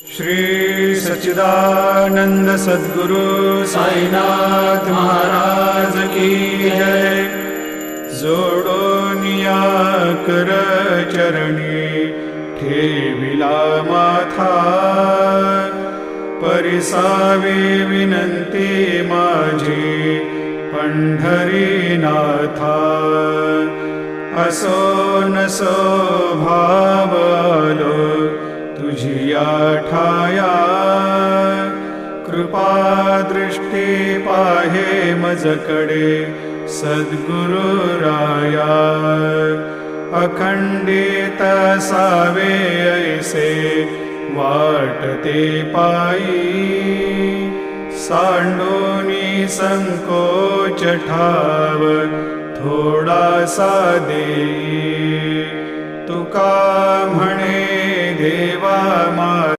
श्री सच्चिदानंद सद्गुरु साईनाथ महाराज की जय। जोडोनिया कर चरणी ठेविला माथा, परिसावे विनंती माझी पंढरीनाथा। असो नसो भाव आलो तुझिया ठाया, कृपा दृष्टी पाहे मजकडे सद्गुरु राया। अखंडित सावे ऐसे वाटते पायी, सांडोनी संकोच ठाव थोडासा देई। तुका म्हणे देवा माझा